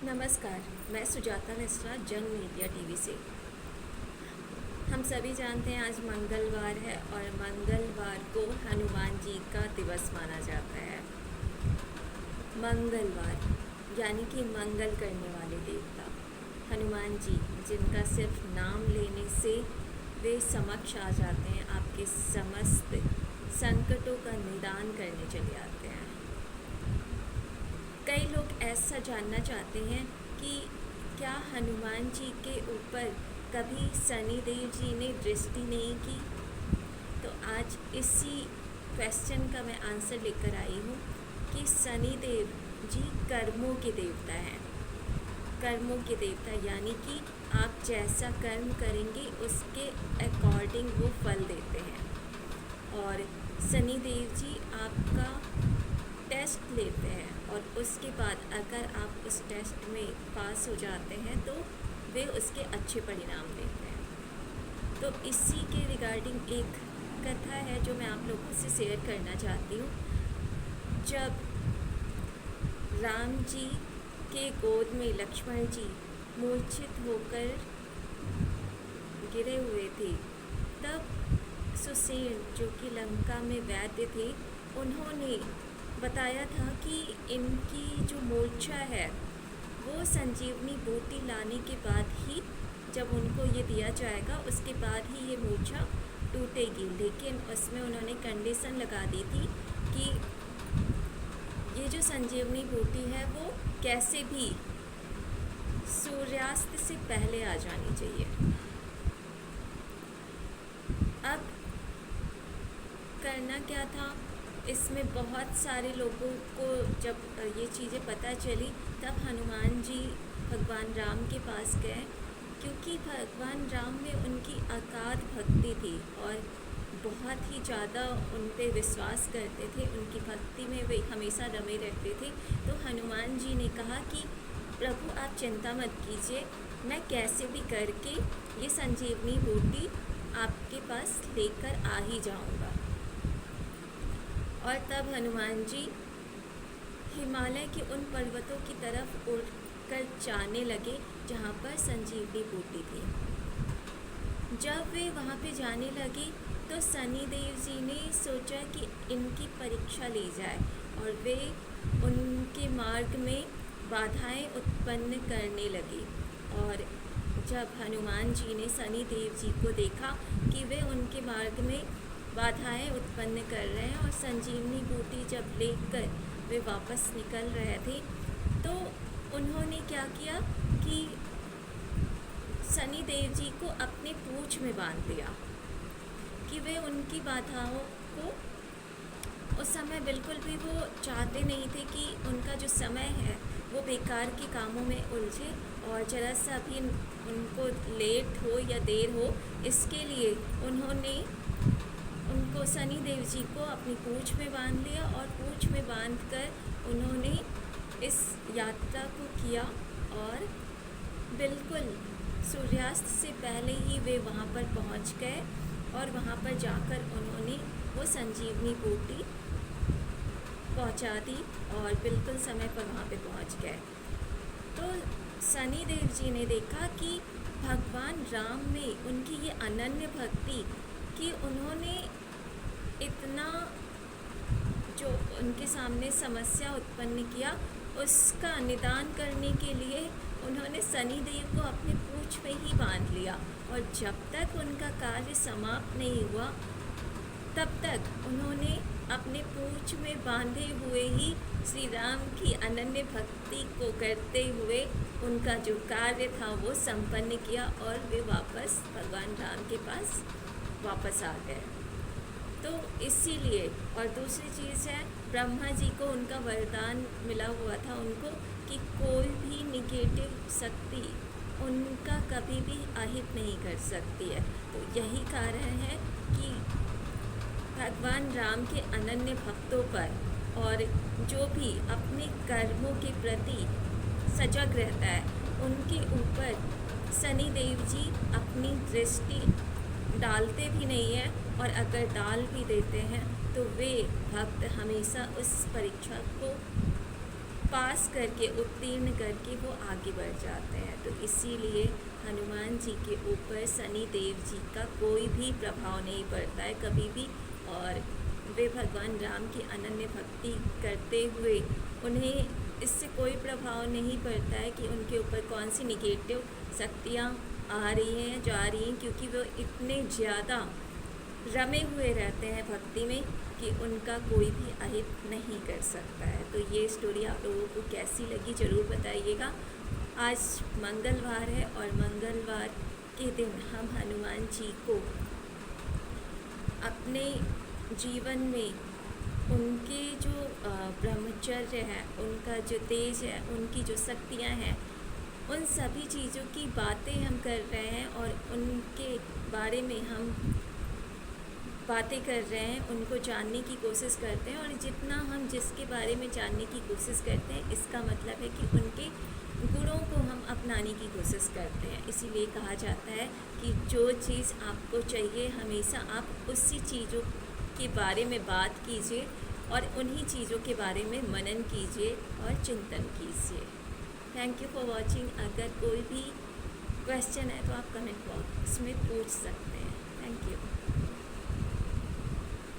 नमस्कार। मैं सुजाता मिश्रा जन मीडिया टीवी से। हम सभी जानते हैं आज मंगलवार है और मंगलवार को हनुमान जी का दिवस माना जाता है। मंगलवार यानी कि मंगल करने वाले देवता हनुमान जी, जिनका सिर्फ नाम लेने से वे समक्ष आ जाते हैं, आपके समस्त संकटों का निदान करने चले आते हैं। कई लोग ऐसा जानना चाहते हैं कि क्या हनुमान जी के ऊपर कभी शनिदेव जी ने दृष्टि नहीं की। तो आज इसी क्वेश्चन का मैं आंसर लेकर आई हूँ कि शनिदेव जी कर्मों के देवता हैं। कर्मों के देवता यानी कि आप जैसा कर्म करेंगे उसके अकॉर्डिंग वो फल देते हैं। और शनिदेव जी आपका टेस्ट लेते हैं और उसके बाद अगर आप उस टेस्ट में पास हो जाते हैं तो वे उसके अच्छे परिणाम देते हैं। तो इसी के रिगार्डिंग एक कथा है जो मैं आप लोगों से शेयर करना चाहती हूँ। जब राम जी के गोद में लक्ष्मण जी मूर्छित होकर गिरे हुए थे, तब सुसेन जो कि लंका में वैद्य थे, उन्होंने बताया था कि इनकी जो मूर्छा है वो संजीवनी बूटी लाने के बाद ही, जब उनको ये दिया जाएगा उसके बाद ही ये मूर्छा टूटेगी। लेकिन उसमें उन्होंने कंडीशन लगा दी थी कि ये जो संजीवनी बूटी है वो कैसे भी सूर्यास्त से पहले आ जानी चाहिए। अब करना क्या था, इसमें बहुत सारे लोगों को जब ये चीज़ें पता चली तब हनुमान जी भगवान राम के पास गए, क्योंकि भगवान राम में उनकी अगाध भक्ति थी और बहुत ही ज़्यादा उन पे विश्वास करते थे। उनकी भक्ति में वे हमेशा रमे रहते थे। तो हनुमान जी ने कहा कि प्रभु आप चिंता मत कीजिए, मैं कैसे भी करके ये संजीवनी बूटी आपके पास लेकर आ ही जाऊंगा। और तब हनुमान जी हिमालय के उन पर्वतों की तरफ उड़कर जाने लगे जहाँ पर संजीवनी बूटी थी। जब वे वहाँ पे जाने लगे तो शनिदेव जी ने सोचा कि इनकी परीक्षा ली जाए और वे उनके मार्ग में बाधाएं उत्पन्न करने लगे। और जब हनुमान जी ने शनिदेव जी को देखा कि वे उनके मार्ग में बाधाएं उत्पन्न कर रहे हैं और संजीवनी बूटी जब लेकर वे वापस निकल रहे थे, तो उन्होंने क्या किया कि शनिदेव जी को अपने पूँछ में बांध दिया कि वे उनकी बाधाओं को, उस समय बिल्कुल भी वो चाहते नहीं थे कि उनका जो समय है वो बेकार के कामों में उलझे और ज़रा सा भी उनको लेट हो या देर हो, इसके लिए उन्होंने उनको शनिदेव जी को अपनी पूँछ में बांध लिया और पूँछ में बांधकर उन्होंने इस यात्रा को किया और बिल्कुल सूर्यास्त से पहले ही वे वहाँ पर पहुँच गए और वहाँ पर जाकर उन्होंने वो संजीवनी बूटी पहुँचा दी और बिल्कुल समय पर वहाँ पे पहुँच गए। तो शनिदेव जी ने देखा कि भगवान राम में उनकी ये अनन्य भक्ति कि उन्होंने इतना जो उनके सामने समस्या उत्पन्न किया उसका निदान करने के लिए उन्होंने शनिदेव को अपने पूँछ में ही बांध लिया। और जब तक उनका कार्य समाप्त नहीं हुआ तब तक उन्होंने अपने पूँछ में बांधे हुए ही श्री राम की अनन्य भक्ति को करते हुए उनका जो कार्य था वो संपन्न किया और वे वापस भगवान राम के पास वापस आ गए। तो इसीलिए, और दूसरी चीज़ है, ब्रह्मा जी को उनका वरदान मिला हुआ था उनको कि कोई भी निगेटिव शक्ति उनका कभी भी अहित नहीं कर सकती है। तो यही कारण है कि भगवान राम के अनन्य भक्तों पर और जो भी अपने कर्मों के प्रति सजग रहता है उनके ऊपर शनिदेव जी अपनी दृष्टि डालते भी नहीं हैं, और अगर डाल भी देते हैं तो वे भक्त हमेशा उस परीक्षा को पास करके, उत्तीर्ण करके वो आगे बढ़ जाते हैं। तो इसीलिए हनुमान जी के ऊपर शनि देव जी का कोई भी प्रभाव नहीं पड़ता है कभी भी। और वे भगवान राम की अनन्य भक्ति करते हुए उन्हें इससे कोई प्रभाव नहीं पड़ता है कि उनके ऊपर कौन सी निगेटिव शक्तियाँ आ रही हैं, जा रही हैं, क्योंकि वो इतने ज़्यादा रमे हुए रहते हैं भक्ति में कि उनका कोई भी अहित नहीं कर सकता है। तो ये स्टोरी आप लोगों को कैसी लगी ज़रूर बताइएगा। आज मंगलवार है और मंगलवार के दिन हम हनुमान जी को अपने जीवन में उनके जो ब्रह्मचर्य है, उनका जो तेज है, उनकी जो शक्तियाँ हैं, उन सभी चीज़ों की बातें हम कर रहे हैं और उनके बारे में हम बातें कर रहे हैं, उनको जानने की कोशिश करते हैं। और जितना हम जिसके बारे में जानने की कोशिश करते हैं, इसका मतलब है कि उनके गुणों को हम अपनाने की कोशिश करते हैं। इसीलिए कहा जाता है कि जो चीज़ आपको चाहिए हमेशा आप उसी चीज़ों के बारे में बात कीजिए और उन्हीं चीज़ों के बारे में मनन कीजिए और चिंतन कीजिए। Thank you for watching. अगर कोई भी क्वेश्चन है तो आप कमेंट बॉक्स में पूछ सकते हैं। Thank you.